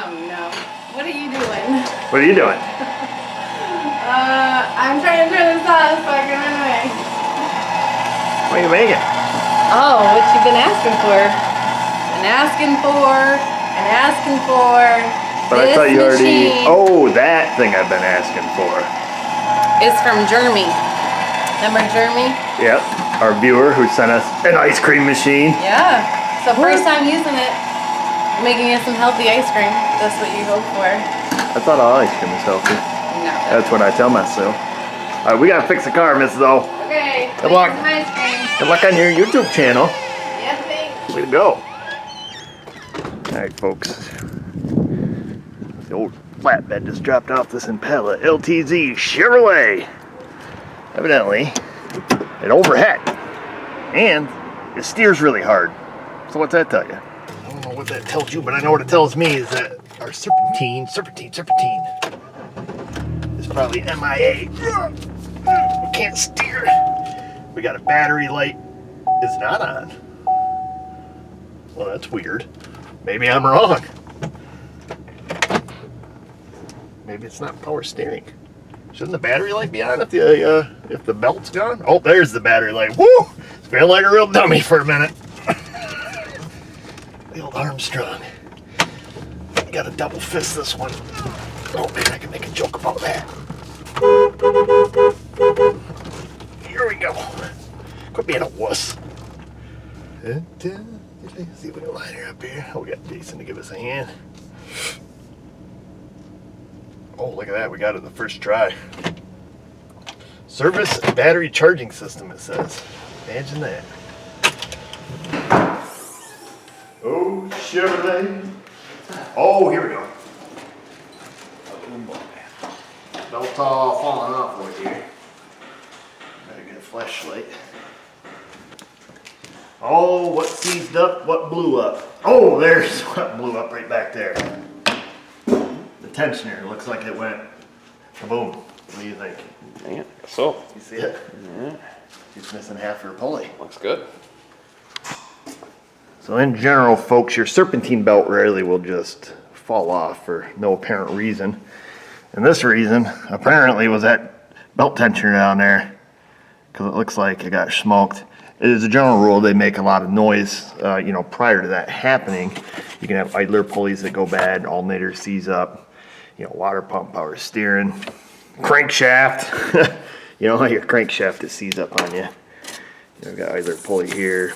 No. What are you doing? What are you doing? I'm trying to turn this on so I can run away. What are you making? Oh, what you've been asking for. And asking for. And asking for. But I thought you already... Oh, that thing I've been asking for. It's from Jeremy. Remember Jeremy? Yep. Our viewer who sent us an ice cream machine. Yeah. So first time using it. Making us some healthy ice cream. That's what you hope for. I thought all ice cream was healthy. No. That's what I tell myself. All right, we gotta fix the car, Mrs. O. Okay. Good luck. Some ice cream. Good luck on your YouTube channel. Yeah, thanks. Way to go. All right, folks. The old flatbed just dropped off this Impala LTZ Chevrolet. Evidently, it overhead. And it steers really hard. So what's that tell you? I don't know what that tells you, but I know what it tells me is that our serpentine is probably MIA. We can't steer. We got a battery light. It's not on. Well, that's weird. Maybe I'm wrong. Maybe it's not power steering. Shouldn't the battery light be on if the belt's gone? Oh, there's the battery light. Woo! Feeling like a real dummy for a minute. The old Armstrong. Gotta double fist this one. Oh man, I can make a joke about that. Here we go. Quit being a wuss. See if we can line her up here. Oh, we got Jason to give us a hand. Oh, look at that. We got it the first try. Service battery charging system, it says. Imagine that. Oh, Chevrolet. Oh, here we go. Belt all falling off over here. Better get a flashlight. Oh, what seized up, what blew up? Oh, there's what blew up right back there. The tensioner looks like it went kaboom. What do you think? Dang it, I guess so. You see it? Yeah. She's missing half her pulley. Looks good. So in general, folks, your serpentine belt rarely will just fall off for no apparent reason. And this reason, apparently, was that belt tensioner down there, because it looks like it got smoked. It is a general rule, they make a lot of noise, prior to that happening. You can have idler pulleys that go bad, alternator seize up, water pump, power steering, crankshaft, your crankshaft that seize up on you. We've got idler pulley here.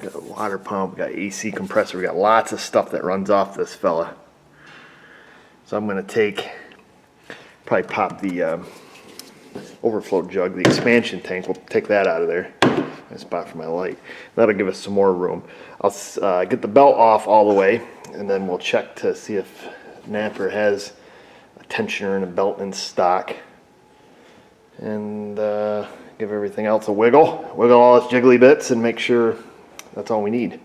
Got a water pump, got AC compressor, we got lots of stuff that runs off this fella. So I'm gonna probably pop the overflow jug, the expansion tank, we'll take that out of there. Nice spot for my light. That'll give us some more room. I'll get the belt off all the way, and then we'll check to see if Napper has a tensioner and a belt in stock. And give everything else a wiggle. Wiggle all its jiggly bits and make sure that's all we need.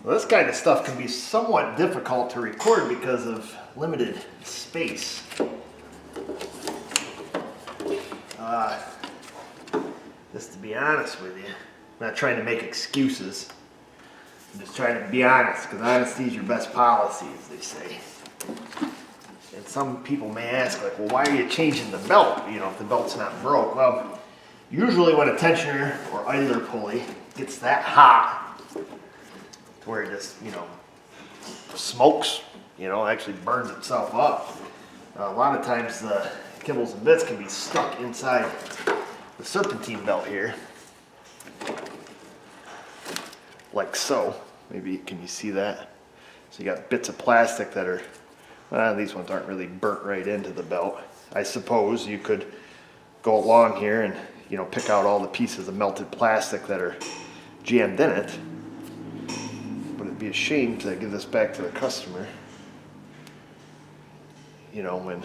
Well, this kind of stuff can be somewhat difficult to record because of limited space. Just to be honest with you, I'm not trying to make excuses. I'm just trying to be honest, because honesty is your best policy, as they say. And some people may ask, like, well, why are you changing the belt, if the belt's not broke? Well, usually when a tensioner or idler pulley gets that hot, to where it just, smokes, actually burns itself up. A lot of times the kibbles and bits can be stuck inside the serpentine belt here, like so. Maybe can you see that? So you got bits of plastic that are, these ones aren't really burnt right into the belt. I suppose you could go along here and pick out all the pieces of melted plastic that are jammed in it. But it'd be a shame to give this back to the customer. When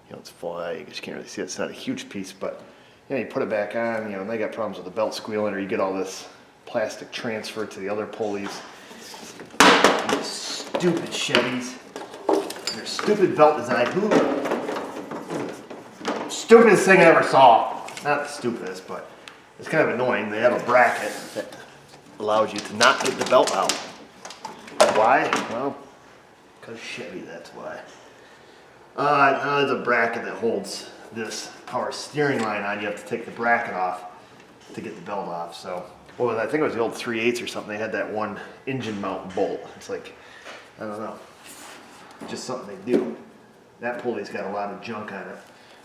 it's full. I guess you can't really see it. It's not a huge piece, but you put it back on. And they got problems with the belt squealing, or you get all this plastic transferred to the other pulleys. These stupid Chevys. Their stupid belt design. Stupidest thing I ever saw. Not the stupidest, but it's kind of annoying. They have a bracket that allows you to not get the belt out. Why? Well, Because Chevy, that's why. There's a bracket that holds this power steering line on. You have to take the bracket off to get the belt off. So, well, I think it was the old 3/8 or something. They had that one engine mount bolt. It's like, I don't know, just something they do. That pulley's got a lot of junk on it.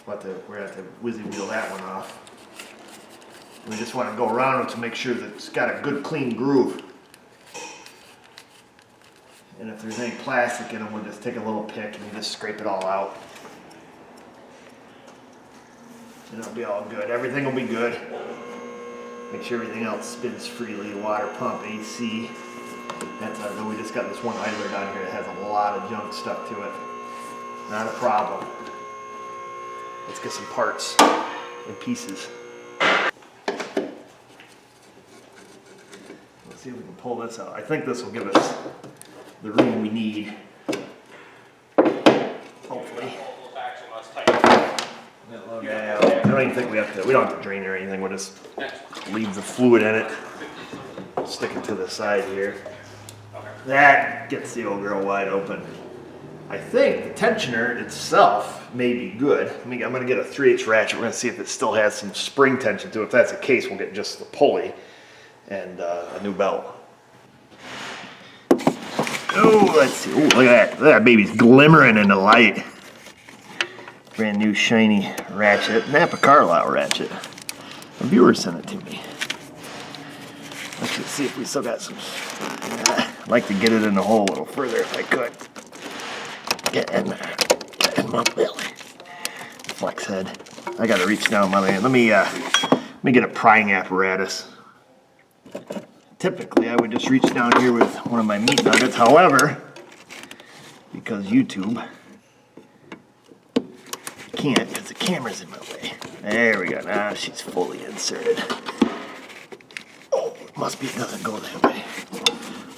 We're gonna have to whizzy wheel that one off. We just want to go around it to make sure that it's got a good clean groove. And if there's any plastic in them, we'll just take a little pick and just scrape it all out. And it'll be all good. Everything will be good. Make sure everything else spins freely. Water pump, AC. That's I know we just got this one idler down here that has a lot of junk stuck to it. Not a problem. Let's get some parts and pieces. Let's see if we can pull this out. I think this will give us the room we need. Hopefully. Yeah, I don't even think we don't have to drain or anything. We'll just leave the fluid in it. Stick it to the side here. That gets the old girl wide open. I think the tensioner itself may be good. I'm going to get a 3/8 ratchet. We're going to see if it still has some spring tension to it. If that's the case, we'll get just the pulley and a new belt. Oh, let's see. Oh, look at that. That baby's glimmering in the light. Brand new shiny ratchet. Napa Carlisle ratchet. A viewer sent it to me. Let's just see if we still got some. I'd like to get it in the hole a little further if I could. Get in there. Get in my belly. Flex head. I gotta reach down my hand. Let me get a prying apparatus. Typically, I would just reach down here with one of my meat nuggets. However, because YouTube, can't because the camera's in my way. There we go. Now she's fully inserted. Oh, it must be it doesn't go that way.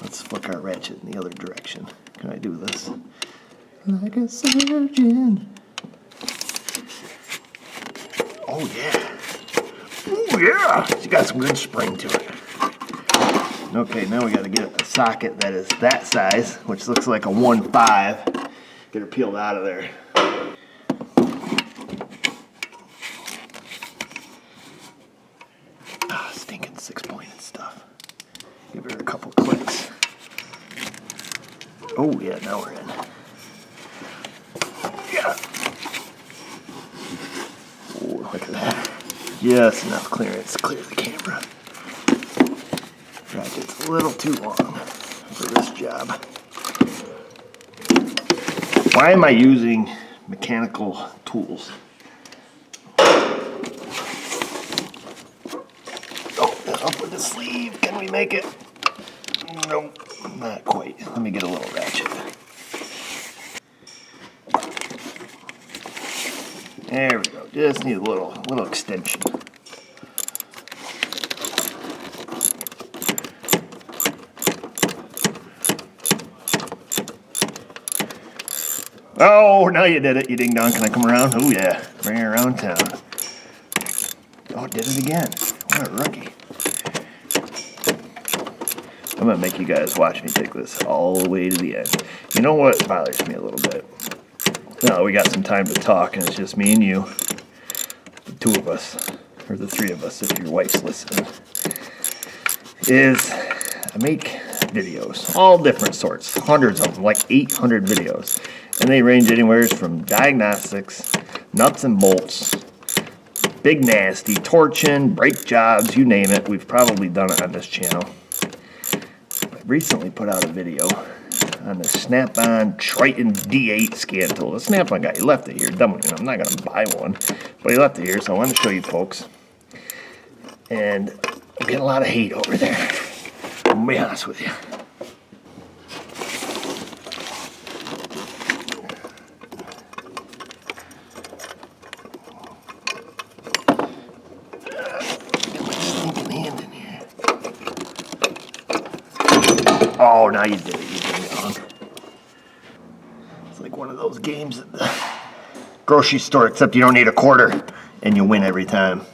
Let's flick our ratchet in the other direction. Can I do this? Like a surgeon. Oh yeah. Oh yeah. She's got some good spring to it. Okay, now we got to get a socket that is that size, which looks like a 1/5. Get her peeled out of there. Ah, stinking 6-pointed stuff. Give her a couple clicks. Oh yeah, now we're in. Yeah. Oh, look at that. Just enough clearance to clear the camera. Bracket's a little too long for this job. Why am I using mechanical tools? Oh, up with the sleeve. Can we make it? Nope, not quite. Let me get a little ratchet. There we go. Just need a little extension. Oh, now you did it, you ding dong. Can I come around? Oh yeah, bring it around town. Oh, did it again. What a rookie. I'm gonna make you guys watch me take this all the way to the end. You know what bothers me a little bit? Now we got some time to talk and it's just me and you. The two of us, or the three of us if your wife's listening. Is I make videos, all different sorts, hundreds of them, like 800 videos. And they range anywhere from diagnostics, nuts and bolts, big nasty, torching, brake jobs, you name it. We've probably done it on this channel. I recently put out a video on the Snap-on Triton D8 scan tool. The Snap-on guy, he left it here. Dumb, I'm not going to buy one, but he left it here, so I wanted to show you folks. And I'm getting a lot of hate over there. I'm going to be honest with you. Oh, now you did it. You did it wrong. It's like one of those games at the grocery store, except you don't need a quarter and you win every time.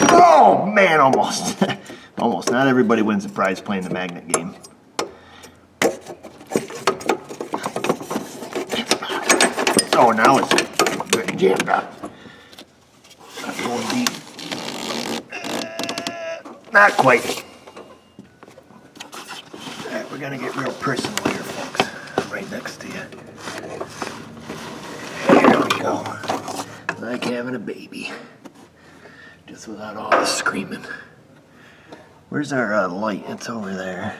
Oh man, almost. Almost. Not everybody wins the prize playing the magnet game. Oh, now it's good jammed up. Not going deep. Not quite. Alright, we're gonna get real personal here, folks. I'm right next to you. There we go. Like having a baby. Just without all the screaming. Where's our light? It's over there.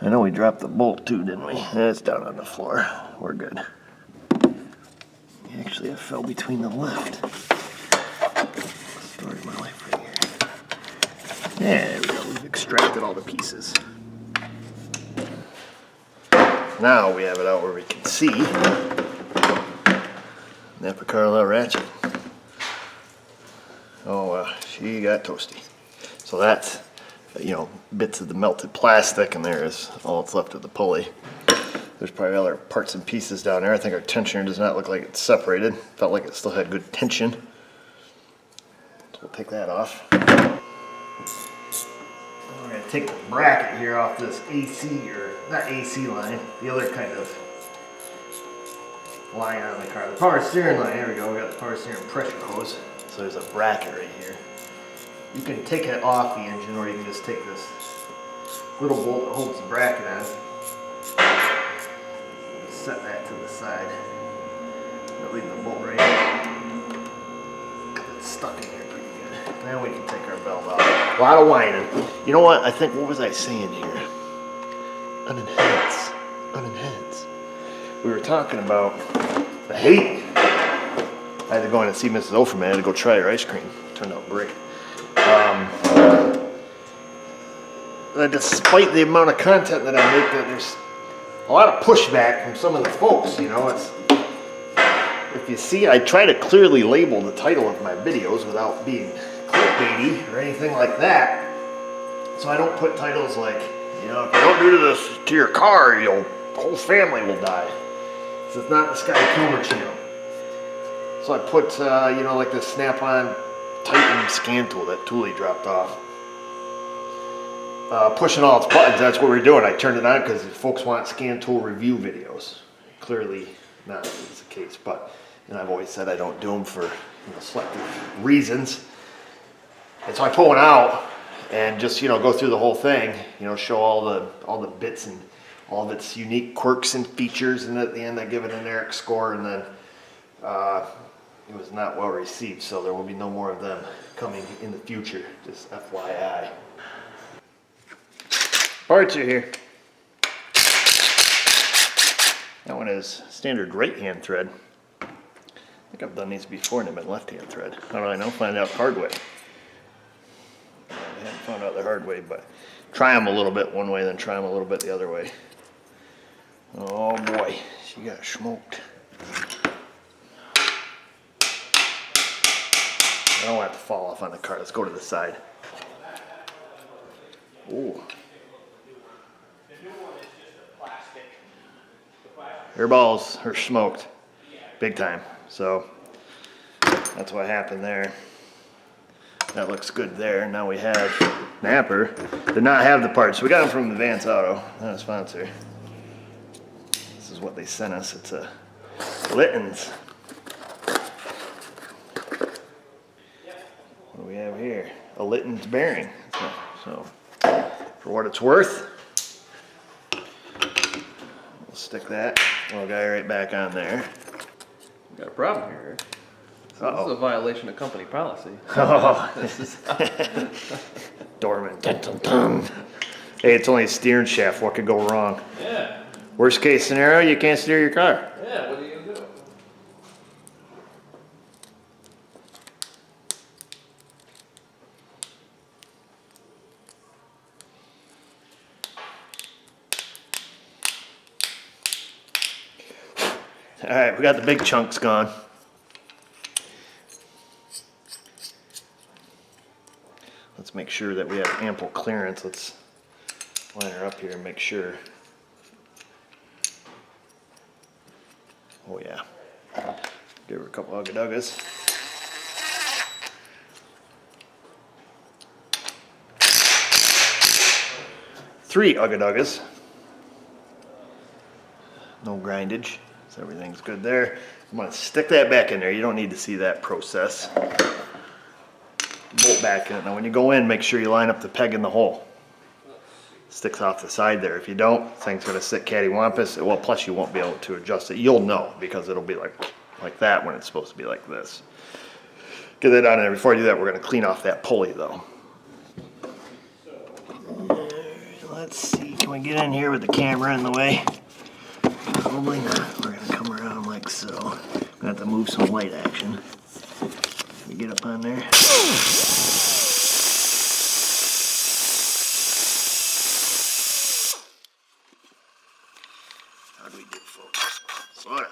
I know we dropped the bolt too, didn't we? It's down on the floor. We're good. Actually, I fell between the lift. Story of my life right here. There we go. We've extracted all the pieces. Now we have it out where we can see. Napa Carlisle ratchet. Oh, she got toasty. So that's, you know, bits of the melted plastic, and there's all that's left of the pulley. There's probably other parts and pieces down there. I think our tensioner does not look like it's separated. Felt like it still had good tension. So we'll take that off. We're going to take the bracket here off this AC, or not AC line, the other kind of line on the car. The power steering line, there we go. We got the power steering pressure hose. So there's a bracket right here. You can take it off the engine, or you can just take this little bolt that holds the bracket on. Set that to the side. I'll leave the bolt right here. It's stuck in here pretty good. Now we can take our belt off. A lot of whining. You know what? I think, what was I saying here? Unenhance. Unenhance. We were talking about the hate. I had to go in and see Mrs. O for a minute. I had to go try her ice cream. Turned out great. Despite the amount of content that I make, that there's a lot of pushback from some of the folks, you know. It's, if you see, I try to clearly label the title of my videos without being clickbaity or anything like that. So I don't put titles like, you know, if you don't do this to your car, your whole family will die. So it's not the Sky Kilmer channel. So I put, you know, like the Snap-on Titan scan tool that Thule dropped off. Pushing all its buttons, that's what we're doing. I turned it on because folks want scan tool review videos. Clearly not always the case, but, and I've always said I don't do them for, you know, selective reasons. And so I pull one out and just, you know, go through the whole thing, you know, show all the bits and all of its unique quirks and features, and at the end I give it an Eric score, and then it was not well received, so there will be no more of them coming in the future, just FYI. Parts are here. That one is standard right hand thread. I think I've done these before and they've been left hand thread. How do I know? Find out the hard way. I haven't found out the hard way, but try them a little bit one way, then try them a little bit the other way. Oh boy, she got smoked. I don't want it to fall off on the car. Let's go to the side. Ooh. Her balls are smoked big time. So that's what happened there. That looks good there. Now we have Napper. Did not have the parts. We got them from Advance Auto, not a sponsor. This is what they sent us. It's a Litton's. What do we have here? A Litton's bearing. So for what it's worth, we'll stick that little guy right back on there. We got a problem here. So this is a violation of company policy. Oh. This is Dormant. Dun, dun, dun. Hey, it's only a steering shaft. What could go wrong? yeah. Worst case scenario, you can't steer your car. Yeah, what are you gonna do? All right, we got the big chunks gone. Let's make sure that we have ample clearance. Let's line her up here and make sure. Oh yeah. Give her a couple ugga-duggas. 3 ugga-duggas. No grindage, so everything's good there. I'm gonna stick that back in there. You don't need to see that process. Bolt back in it. Now when you go in, make sure you line up the peg in the hole. Sticks off the side there. If you don't, thing's gonna sit cattywampus. Well, plus you won't be able to adjust it. You'll know because it'll be like that when it's supposed to be like this. Get that on there. Before I do that, we're gonna clean off that pulley though. Let's see, can we get in here with the camera in the way? Probably not. We're gonna come around like so. I'm gonna have to move some light action. We get up on there. How do we do, folks? Slow down.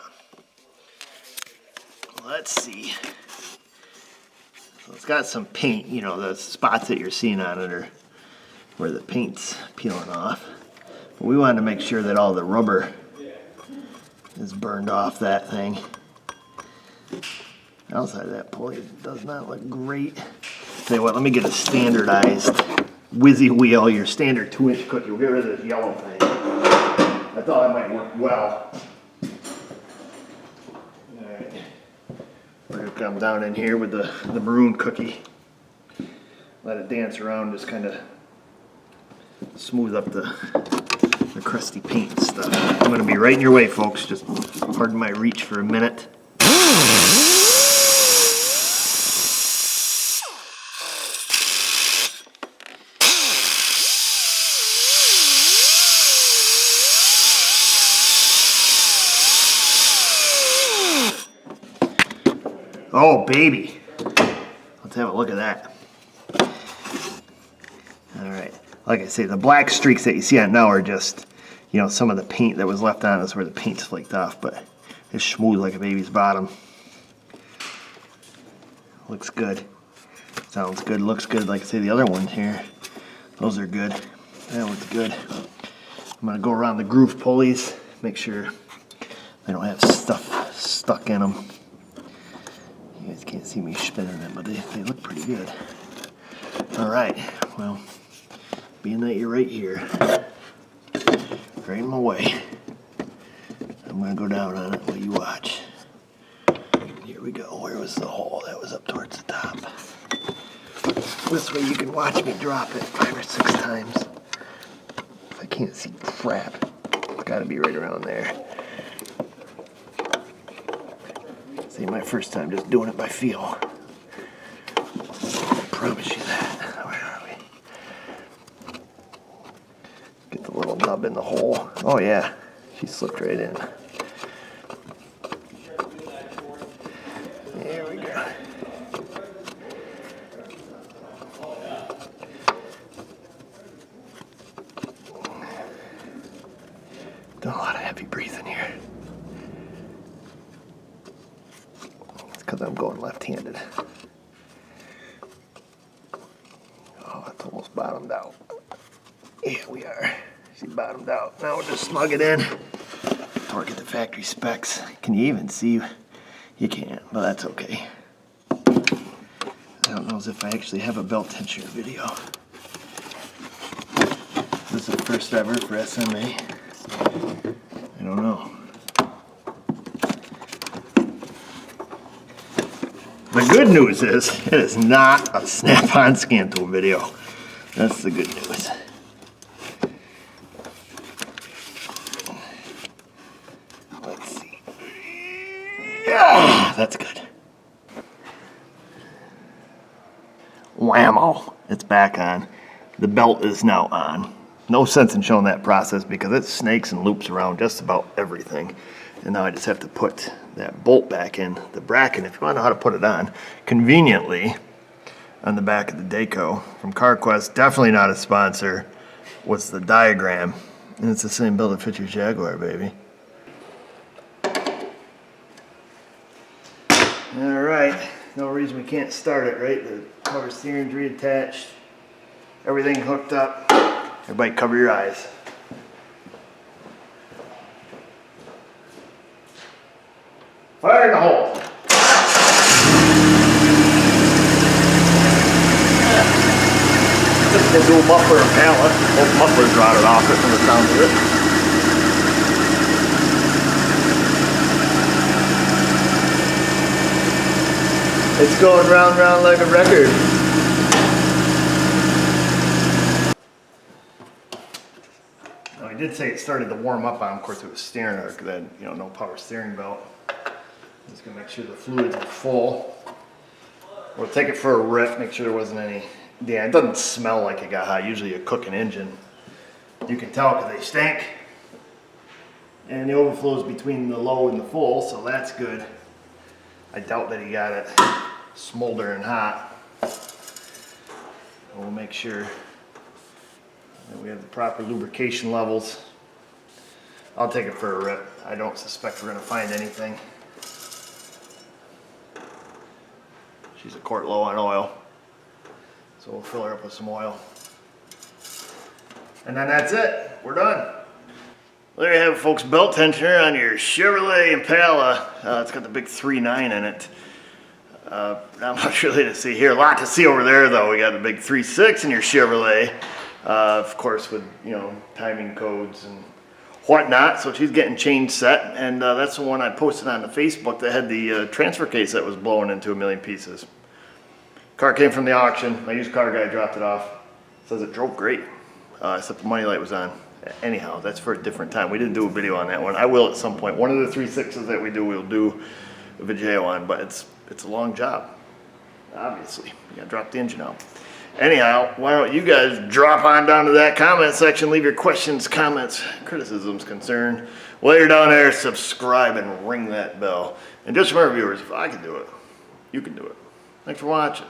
Let's see. So it's got some paint, you know, the spots that you're seeing on it are where the paint's peeling off. But we wanted to make sure that all the rubber is burned off that thing. Outside of that pulley does not look great. Tell you what, let me get a standardized whizzy wheel, your standard 2-inch cookie. We'll get rid of this yellow thing. I thought that might work well. Alright. We're gonna come down in here with the maroon cookie. Let it dance around, just kind of smooth up the crusty paint and stuff. I'm gonna be right in your way, folks. Just pardon my reach for a minute. Oh, baby. Let's have a look at that. All right. Like I say, the black streaks that you see on now are just, you know, some of the paint that was left on us where the paint's flaked off, but it's smooth like a baby's bottom. Looks good. Sounds good. Looks good. Like I say, the other ones here, those are good. That looks good. I'm going to go around the groove pulleys, make sure they don't have stuff stuck in them. You guys can't see me spinning them, but they look pretty good. All right. Well, being that you're right here, right in my way, I'm going to go down on it while you watch. Here we go. Where was the hole? That was up towards the top. This way you can watch me drop it 5 or 6 times. I can't see crap. It's got to be right around there. See, my first time just doing it by feel. I promise you that. Where are we? Get the little nub in the hole. Oh yeah, she slipped right in. There we go. Done a lot of heavy breathing here. It's because I'm going left-handed. Oh, it's almost bottomed out. Yeah, we are. She bottomed out. Now we'll just snug it in. Torque at the factory specs. Can you even see? You can't, but that's okay. I don't know as if I actually have a belt tensioner video. This is the first ever for SMA. I don't know. The good news is, it is not a snap-on scan tool video. That's the good news. Let's see. Yeah, that's good. Whammo, it's back on. The belt is now on. No sense in showing that process because it snakes and loops around just about everything. And now I just have to put that bolt back in the bracket. If you want to know how to put it on, conveniently on the back of the Daco from CarQuest, definitely not a sponsor, was the diagram. And it's the same build that fits your Jaguar, baby. All right, no reason we can't start it, right? The cover steering's reattached, everything hooked up. Everybody cover your eyes. Fire in the hole. Typical dual muffler Impala. Both mufflers rotted off it from the sound of it. It's going round, round like a record. Now, he did say it started to warm up on him. Of course, it was steering arc, then, you know, no power steering belt. Just gonna make sure the fluids are full. We'll take it for a rip, make sure there wasn't any. Yeah, it doesn't smell like it got hot. Usually a cooking engine. You can tell because they stink. And the overflow is between the low and the full, so that's good. I doubt that he got it smoldering hot. We'll make sure that we have the proper lubrication levels. I'll take it for a rip. I don't suspect we're gonna find anything. She's a quart low on oil. So we'll fill her up with some oil. And then that's it. We're done. There you have it, folks. Belt tensioner on your Chevrolet Impala. It's got the big 3.9 in it. Not much really to see here. A lot to see over there, though. We got the big 3.6 in your Chevrolet. Of course, with, you know, timing codes and whatnot. So she's getting chain set. And that's the one I posted on the Facebook that had the transfer case that was blowing into a million pieces. Car came from the auction. My used car guy dropped it off. Says it drove great, except the money light was on. Anyhow, that's for a different time. We didn't do a video on that one. I will at some point. One of the 3.6s that we do, we'll do a video on, but it's a long job. Obviously, you gotta drop the engine out. Anyhow, why don't you guys drop on down to that comment section, leave your questions, comments, criticisms, concern. While you're down there, subscribe and ring that bell. And just remember, viewers, if I can do it, you can do it. Thanks for watching.